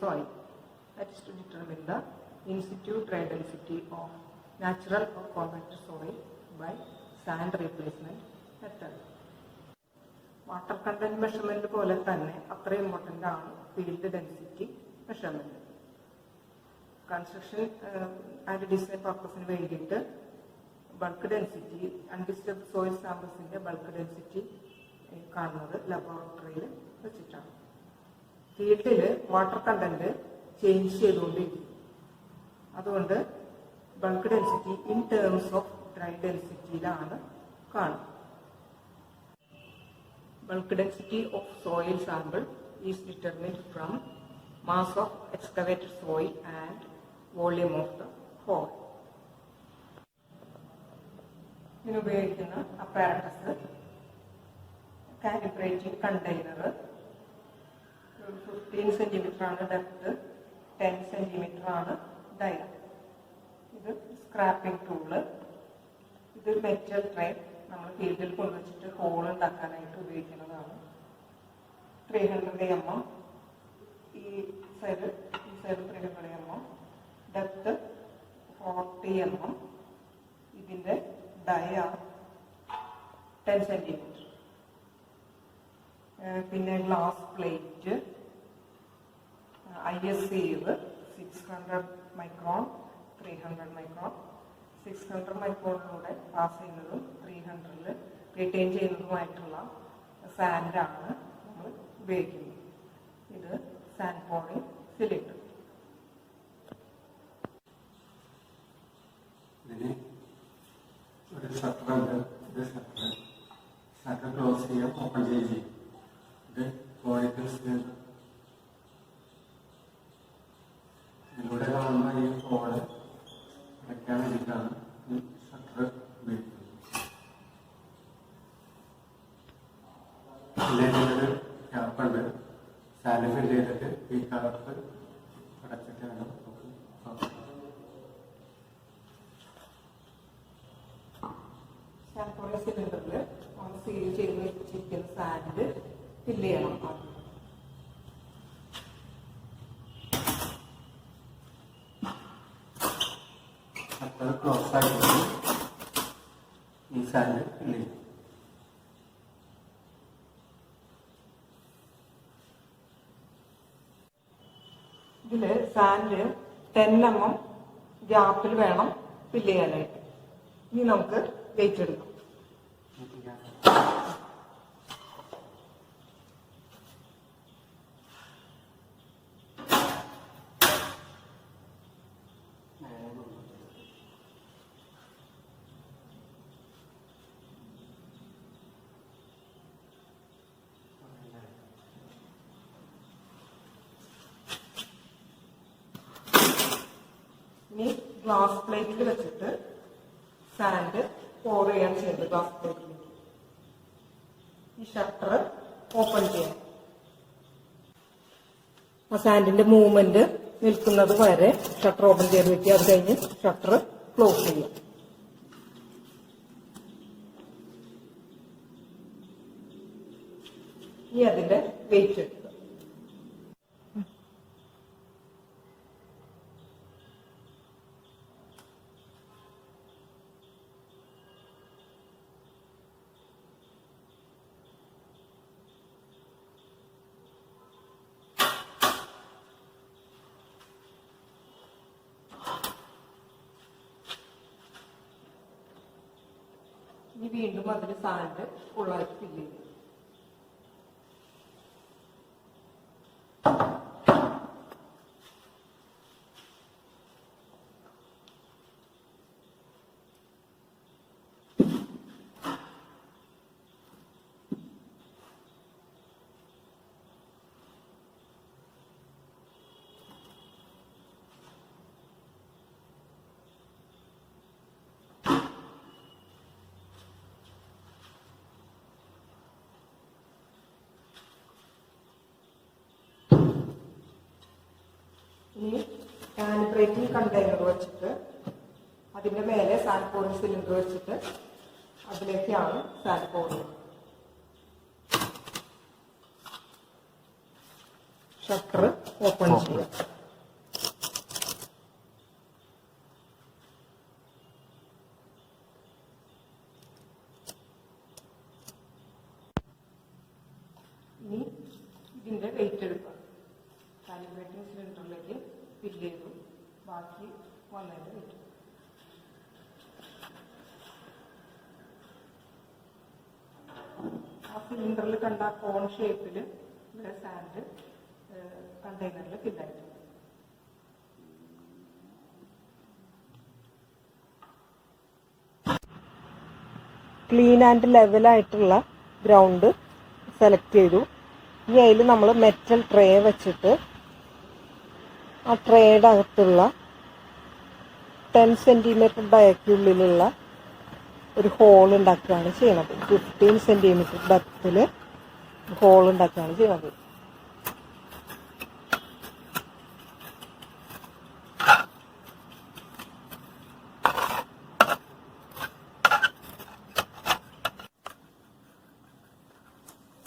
soil. That is to determine the in situ dry density of natural or compact soil by sand replacement method. Water content measurement പോലെ തന്നെ അത്ര important ആണ് field density measurement. Construction and design പർപ്പസിന് വേണ്ടിയിട്ട് bulk density undisturbed soil സാമ്പിൾസിൻ്റെ bulk density കാണുന്നത് ലബോറട്ടറിയിൽ വെച്ചിട്ടാണ്. ഫീൽഡിൽ വാട്ടർ കണ്ടന്റ് ചേഞ്ച് ചെയ്തുകൊണ്ടിരിക്കും. അതുകൊണ്ട് bulk density in terms of dry ഡെൻസിറ്റിയിലാണ് കാണുന്നത്. Bulk density of soil sample is determined from mass of excavated soil and volume of the hole. ഇതിന് ഉപയോഗിക്കുന്ന അപ്പാരറ്റസ് കാലിബ്രേറ്റിംഗ് കണ്ടെയ്നർ 15 സെന്റിമീറ്റർ ആണ് ഡെപ്ത്, 10 സെന്റിമീറ്റർ ആണ് Dyer. ഇത് scrapping tool, ഇത് metal tray നമ്മൾ ഫീൽഡിൽ കൊണ്ടുവച്ചിട്ട് ഹോൾ ഉണ്ടാക്കാനായിട്ട് ഉപയോഗിക്കുന്നതാണ്. 300 mm, ഈ സൈഡ് 300 mm, ഡെപ്ത് 40 mm, ഇതിൻ്റെ ഡയർ 10 സെന്റിമീറ്റർ. പിന്നെ glass plate, ISCവ് 600 micron, 300 micron. 600 മൈക്രോണിലൂടെ pass ചെയ്യുന്നതും 300ൽ റിട്ടൈൻ ചെയ്യുന്നതുമായിട്ടുള്ള സാൻഡാണ് നമ്മൾ ഉപയോഗിക്കുന്നത്. ഇത് സാൻഡ് പോളിംഗ് സിലിണ്ടർ. ഇതിന് ഒരു ഷട്ടറുണ്ട്. ഇത് ഷട്ടർ ക്ലോസ് ചെയ്യാം, ഓപ്പൺ ചെയ്യും. ഇത് കോണിക്കൽ സിലിണ്ടർ. ഇതിലൂടെ കാണുന്ന ഈ ഹോള് അടയ്ക്കാൻ വേണ്ടിയിട്ടാണ് ഈ ഷട്ടർ ഉപയോഗിക്കുന്നത്. പിന്നെ ഇതിലൊരു ക്യാപ്പുണ്ട്. സാൻഡ് ഫിൽ ചെയ്തിട്ട് ഈ ക്യാപ്പ് അടച്ചിട്ട് വേണം സാൻഡ് സിലിണ്ടറിൽ സീൽ ചെയ്ത് വെച്ചിരിക്കുന്ന സാൻഡ് ഫില്ല് ചെയ്യണം. ഷട്ടർ ക്ലോസ് ആയിട്ട് ഈ സാൻഡ് ഫില്ല് ചെയ്യും. ഇതില് സാൻഡ് 10 mm ഗ്യാപ്പിൽ വേണം ഫില്ല് ചെയ്യാനായിട്ട്. ഇനി നമുക്ക് വെയിറ്റ് എടുക്കാം. ഇനി ഗ്ലാസ് പ്ലേറ്റിൽ വെച്ചിട്ട് സാൻഡ് പോർ ചെയ്യാൻ ചെയ്യുന്നത്. ഗ്ലാസ് പ്ലേറ്റിലേക്ക് ഈ ഷട്ടർ ഓപ്പൺ ചെയ്യാം. ആ സാൻഡിന്റെ മൂവ്മെന്റ് നിൽക്കുന്നത് വരെ ഷട്ടർ ഓപ്പൺ ചെയ്ത് വെക്കുക. അത് കഴിഞ്ഞ് ഷട്ടർ ക്ലോസ് ചെയ്യാം. ഇനി അതിന്റെ വെയിറ്റ് എടുക്കുക. ഇനി വീണ്ടും അതിൽ സാൻഡ് ഫുള്ളായിട്ട് ഫില്ല് ചെയ്യും. ഇനി കാലിബ്രേറ്റിംഗ് കണ്ടെയ്നർ വെച്ചിട്ട് അതിൻ്റെ മേലെ സാൻഡ് പോളിംഗ് സിലിണ്ടർ വെച്ചിട്ട് അതിലേക്കാണ് സാൻഡ് പോളിംഗ്. ഷട്ടർ ഓപ്പൺ ചെയ്യാം. ഇനി ഇതിൻ്റെ വെയിറ്റ് എടുക്കാം. കാലിബ്രേറ്റിംഗ് സിലിണ്ടറിലേക്ക് ഫില്ല് ചെയ്തു. ബാക്കി വന്നതിൻ്റെ വെയിറ്റ് ആ സിലിണ്ടറിൽ കണ്ട കോൺ ഷേപ്പിൽ ഇവിടെ സാൻഡ് കണ്ടെയ്നറിൽ ഫില്ലായിട്ടുണ്ട്. ക്ലീൻ ആൻഡ് ലെവലായിട്ടുള്ള ഗ്രൗണ്ട് സെലക്ട് ചെയ്തു. ഇനി അതിൽ നമ്മൾ മെറ്റൽ ട്രേ വെച്ചിട്ട് ആ ട്രേയുടെ അകത്തുള്ള 10 സെൻറ്റിമീറ്റർ ഡയക്കുള്ളിലുള്ള ഒരു ഹോൾ ഉണ്ടാക്കുകയാണ് ചെയ്യണത്. 15 സെൻറ്റിമീറ്റർ ഡെപ്തിൽ ഹോൾ ഉണ്ടാക്കുകയാണ് ചെയ്യണത്.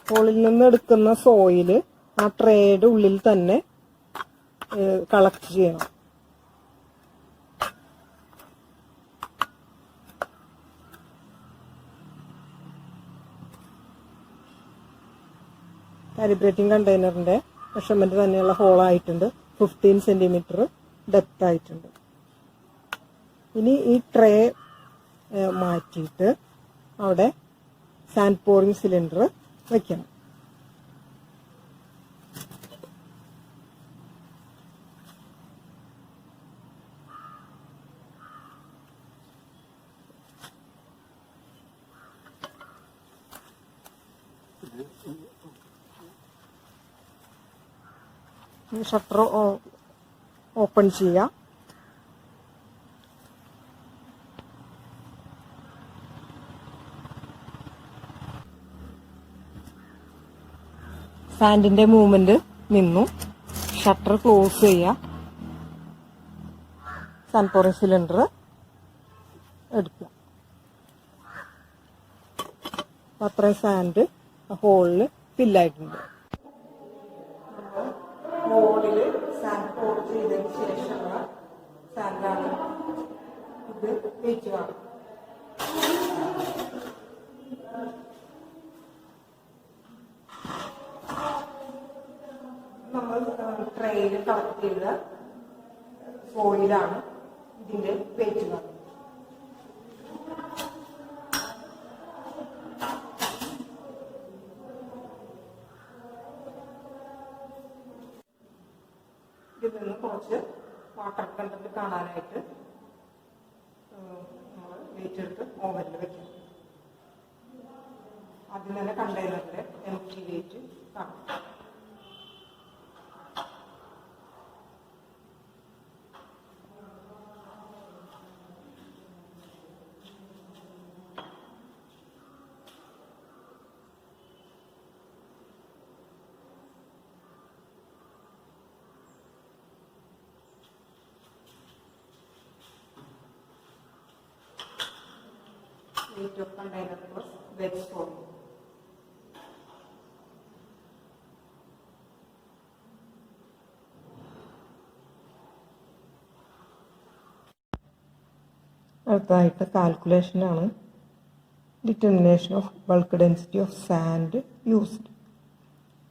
ഹോളിൽ നിന്ന് എടുക്കുന്ന സോയില് ആ ട്രേയുടെ ഉള്ളിൽ തന്നെ കളക്ട് ചെയ്യണം. കാലിബ്രേറ്റിംഗ് കണ്ടെയ്നറിന്റെ മെഷർമെന്റ് തന്നെയുള്ള ഹോളായിട്ടുണ്ട്. 15 സെൻറ്റിമീറ്റർ ഡെപ്ത് ആയിട്ടുണ്ട്. ഇനി ഈ ട്രേ മാറ്റിയിട്ട് അവിടെ സാൻഡ് പോറിംഗ് സിലിണ്ടർ വയ്ക്കണം. ഷട്ടർ ഓപ്പൺ ചെയ്യാം. സാൻഡിന്റെ മൂവ്മെന്റ് നിന്നു. ഷട്ടർ ക്ലോസ് ചെയ്യാം. സാൻഡ് പോറിംഗ് സിലിണ്ടർ എടുക്കുക. അത്രയും സാൻഡ് ഹോളിൽ ഫില്ലായിട്ടുണ്ട്. ഹോളിൽ സാൻഡ് പോർ ചെയ്തതിന് ശേഷമുള്ള സാൻഡാണ് ഇത്. വെയിറ്റ് കാണും. നമ്മൾ ട്രെയിൽ കളക്ട് ചെയ്ത സോയിലാണ് ഇതിന്റെ വെയിറ്റ് കാണുന്നത്. ഇതിൽ നിന്ന് കുറച്ച് വാട്ടർ കണ്ടന്റ് കാണാനായിട്ട് നമ്മൾ വെയിറ്റ് എടുത്ത് ഓവനിൽ വെക്കണം. ആദ്യം തന്നെ കണ്ടെയ്നറിന്റെ എംപ്റ്റി വെയിറ്റ് കാണും. Weight of container plus wedge soil. അടുത്തതായിട്ട് കാൽക്കുലേഷനാണ്. Determination of bulk density of sand used.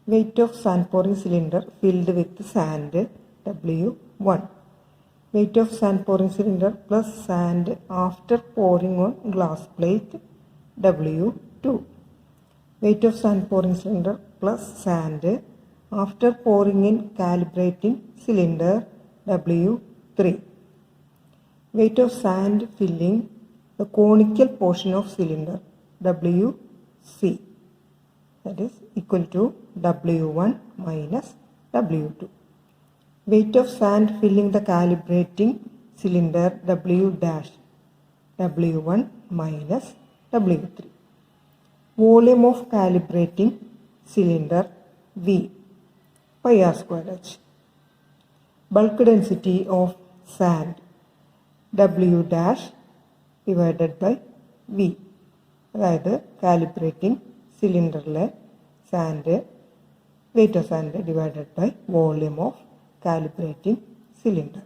Weight of sand pouring cylinder filled with sand W1. Weight of sand pouring cylinder plus sand after pouring on glass plate W2. Weight of sand pouring cylinder plus sand after pouring in calibrating cylinder W3. Weight of sand filling the conical portion of cylinder WC. That is equal to W1 minus W2. Weight of sand filling the calibrating cylinder W dash W1 minus W3. Volume of calibrating cylinder V pi r squared h. Bulk density of sand W dash divided by V. അതായത് calibrating സിലിണ്ടറിലെ sand weight of sand divided by volume of calibrating cylinder.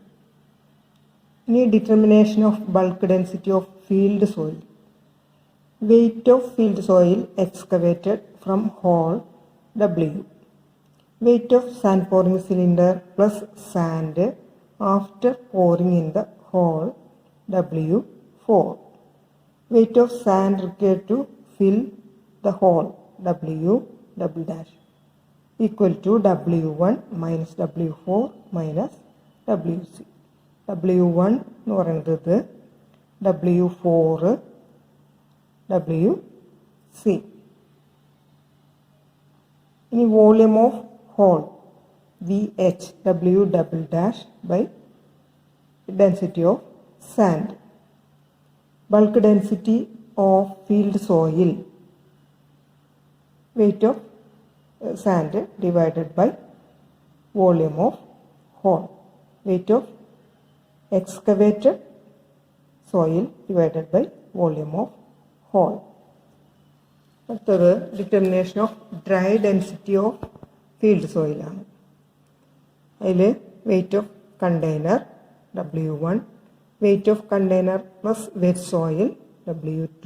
ഇനി determination of bulk density of field soil. Weight of field soil excavated from hole W. Weight of sand pouring cylinder plus sand after pouring in the hole W4. Weight of sand required to fill the hole W double dash equal to W1 minus W4 minus WC. W1 എന്ന് പറയുന്നത് W4 WC. ഇനി volume of hole VH W double dash by density of sand. Bulk density of field soil, weight of sand divided by volume of hole, weight of excavated soil divided by volume of hole. അടുത്തത് determination of dry density of field സോയിലാണ്. അതിൽ weight of container W1, weight of container plus wet soil W2,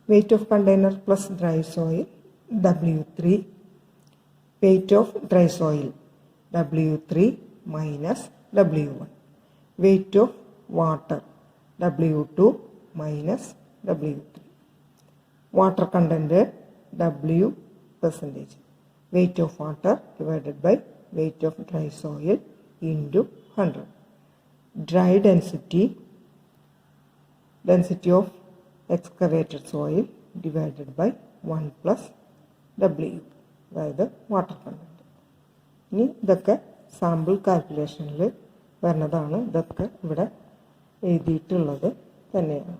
weight of container plus dry soil W3, weight of dry soil W3 minus W1, weight of water W2 minus W3, water content W percentage, weight of water divided by weight of dry soil into 100. Dry density of excavated soil divided by 1 plus W, അതായത് water content. ഇനി ഇതൊക്കെ sample കാൽക്കുലേഷനിൽ വരുന്നതാണ്. ഇതൊക്കെ ഇവിടെ എഴുതിയിട്ടുള്ളത് തന്നെയാണ്.